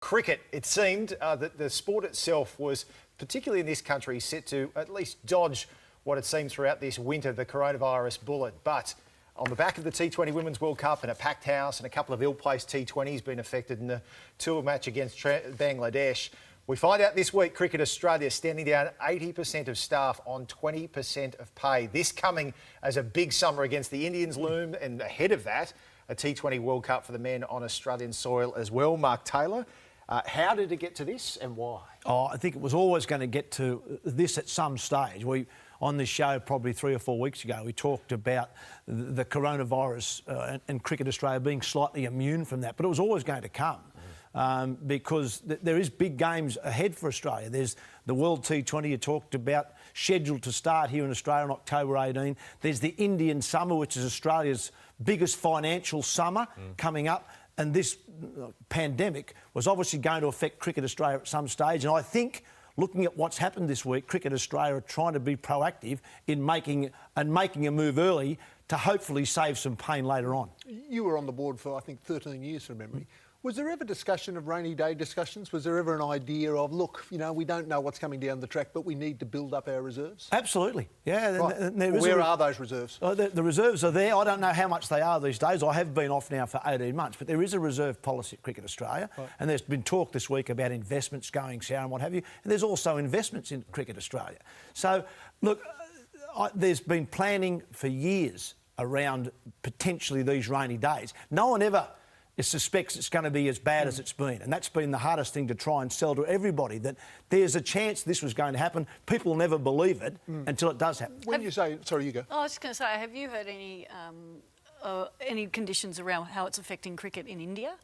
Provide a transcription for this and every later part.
Cricket. It seemed that the sport itself was, particularly in this country, set to at least dodge what it seemed throughout this winter, the coronavirus bullet. But on the back of the T20 Women's World Cup and a packed house and a couple of ill-placed T20s being affected in the tour match against Bangladesh, we find out this week Cricket Australia standing down 80% of staff on 20% of pay. This coming as a big summer against the Indians loom, and ahead of that, a T20 World Cup for the men on Australian soil as well. Mark Taylor, how did it get to this and why? Oh, I think it was always going to get to this at some stage. On this show probably 3 or 4 weeks ago, we talked about the coronavirus and Cricket Australia being slightly immune from that, but it was always going to come. Because there is big games ahead for Australia. There's the World T20 you talked about, scheduled to start here in Australia on October 18. There's the Indian summer, which is Australia's biggest financial summer coming up. And this pandemic was obviously going to affect Cricket Australia at some stage. And I think, looking at what's happened this week, Cricket Australia are trying to be proactive in making a move early to hopefully save some pain later on. You were on the board for, I think, 13 years from memory. Was there ever discussion of rainy day discussions? Was there ever an idea of, look, you know, we don't know what's coming down the track, but we need to build up our reserves? Absolutely, yeah. Right. Where are those reserves? The reserves are there. I don't know how much they are these days. I have been off now for 18 months, but there is a reserve policy at Cricket Australia, and there's been talk this week about investments going sour and what have you, and there's also investments in Cricket Australia. So, look, there's been planning for years around potentially these rainy days. No one ever suspects it's going to be as bad as it's been, and that's been the hardest thing to try and sell to everybody, that there's a chance this was going to happen. People never believe it until it does happen. When you say, sorry, you go. I was just going to say, have you heard any conditions around how it's affecting cricket in India?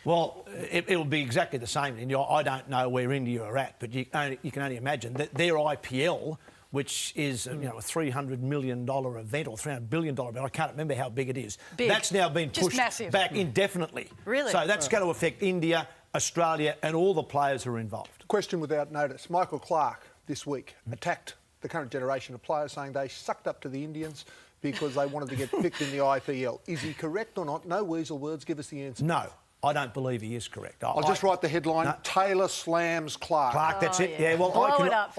Well, it will be exactly the same in India. I don't know where India are at, but you can only imagine that their IPL, which is a $300 million event or $300 billion event. I can't remember how big it is. Big. That's now been pushed back indefinitely. Really? So that's going to affect India, Australia and all the players who are involved. Question without notice. Michael Clarke this week attacked the current generation of players, saying they sucked up to the Indians because they wanted to get picked in the IPL. Is he correct or not? No weasel words. Give us the answer. No. I don't believe he is correct. I'll just write the headline, Taylor slams Clarke. Clarke, that's it. Yeah, well,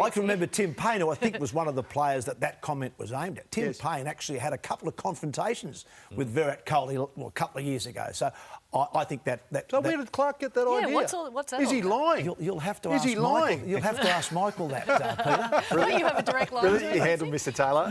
I can remember Tim Payne, who I think was one of the players that comment was aimed at. Tim Payne actually had a couple of confrontations with Virat Kohli a couple of years ago. So I think that... So where did Clarke get that idea? What's that? Is he lying? You'll have to ask Michael. Lying? You'll have to ask Michael that, Peter. You have a direct line. Brilliantly handled, Mr. Taylor.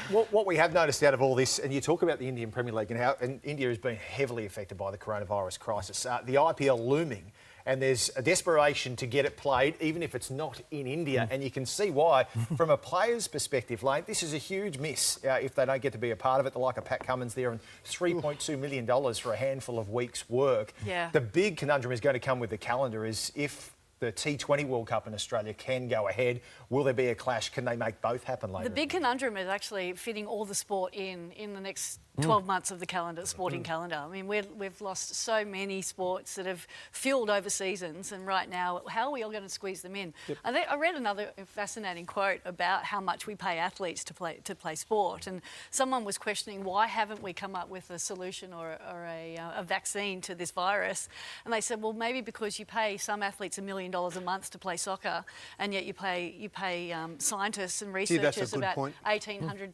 What we have noticed out of all this, and you talk about the Indian Premier League and how India has been heavily affected by the coronavirus crisis. The IPL looming, and there's a desperation to get it played, even if it's not in India. And you can see why, from a player's perspective, Lane, this is a huge miss if they don't get to be a part of it. The like of Pat Cummins there, and $3.2 million for a handful of weeks' work. Yeah. The big conundrum is going to come with the calendar is if the T20 World Cup in Australia can go ahead, will there be a clash? Can they make both happen later? The big conundrum is actually fitting all the sport in the next 12 months of the calendar, sporting calendar. I mean, we've lost so many sports that have fueled over seasons, and right now, how are we all going to squeeze them in? Yep. I read another fascinating quote about how much we pay athletes to play sport, and someone was questioning why haven't we come up with a solution or a vaccine to this virus, and they said, well, maybe because you pay some athletes $1 million a month to play soccer, and yet you pay scientists and researchers about £1,800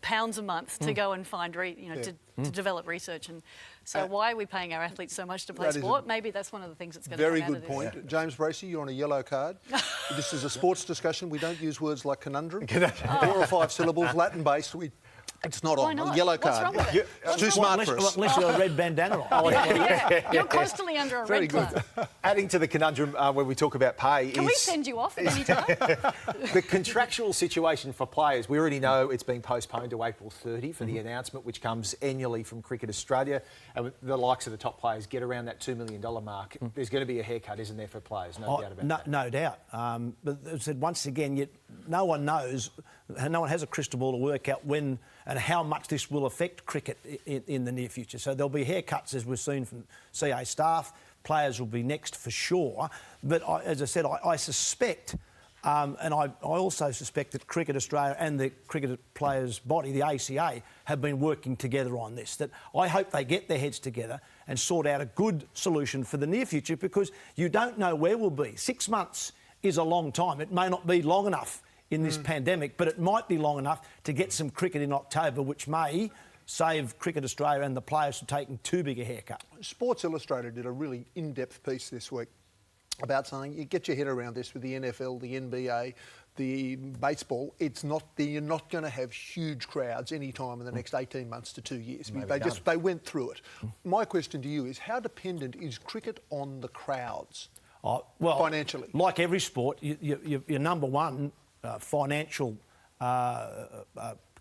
pounds a month to go and find, to develop research. And so why are we paying our athletes so much to play sport? Maybe that's one of the things that's going to come out of this. Very good point. James Bracey, you're on a yellow card. This is a sports discussion. We don't use words like conundrum. 4 or 5 syllables, Latin-based. It's not on. Not? Yellow What's card. Wrong with it? It's too smart for us. Unless you're a red bandana on. You're constantly under a red card. Adding to the conundrum when we talk about pay Can we send you off at any time? The contractual situation for players. We already know it's been postponed to April 30 for the announcement, which comes annually from Cricket Australia. And the likes of the top players get around that $2 million mark. There's going to be a haircut, isn't there, for players? No doubt about that. No doubt. But as I said, once again, no one knows, no one has a crystal ball to work out when and how much this will affect cricket in the near future. So there'll be haircuts, as we've seen from CA staff. Players will be next for sure. But as I said, I suspect, and I also suspect that Cricket Australia and the cricket players' body, the ACA, have been working together on this. That I hope they get their heads together and sort out a good solution for the near future, because you don't know where we'll be. 6 months is a long time. It may not be long enough in this pandemic, but it might be long enough to get some cricket in October, which may save Cricket Australia and the players from taking too big a haircut. Sports Illustrated did a really in-depth piece this week about saying you get your head around this with the NFL, the NBA, the baseball. You're not going to have huge crowds any time in the next 18 months to 2 years. They went through it. My question to you is, how dependent is cricket on the crowds? Well, financially, like every sport, your number one financial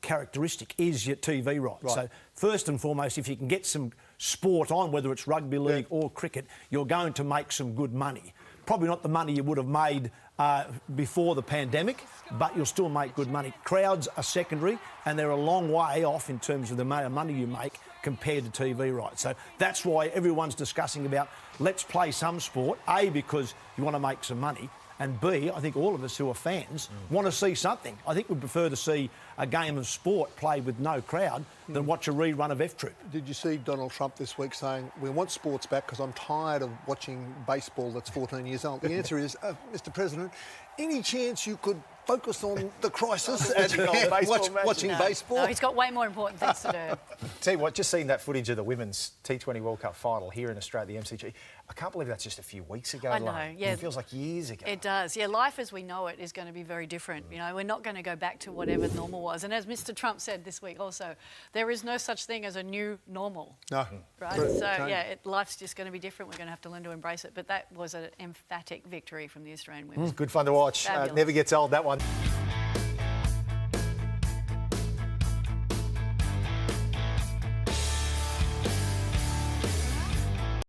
characteristic is your TV rights. Right. So first and foremost, if you can get some sport on, whether it's rugby league or cricket, you're going to make some good money. Probably not the money you would have made before the pandemic, but you'll still make good money. Crowds are secondary, and they're a long way off in terms of the amount of money you make compared to TV rights. So that's why everyone's discussing about, let's play some sport, A, because you want to make some money, and B, I think all of us who are fans want to see something. I think we'd prefer to see a game of sport played with no crowd than watch a rerun of F-Troop. Did you see Donald Trump this week saying, we want sports back because I'm tired of watching baseball that's 14 years old? The answer is, Mr. President, any chance you could focus on the crisis and watching baseball? No, he's got way more important things to do. Tell you what, just seeing that footage of the Women's T20 World Cup final here in Australia, the MCG, I can't believe that's just a few weeks ago. I know, yeah. It feels like years ago. It does. Yeah, life as we know it is going to be very different. You know, we're not going to go back to whatever normal was. And as Mr. Trump said this week also, there is no such thing as a new normal. No. Right? So, yeah, life's just going to be different. We're going to have to learn to embrace it. But that was an emphatic victory from the Australian women. Good fun to watch. Fabulous. Never gets old, that one.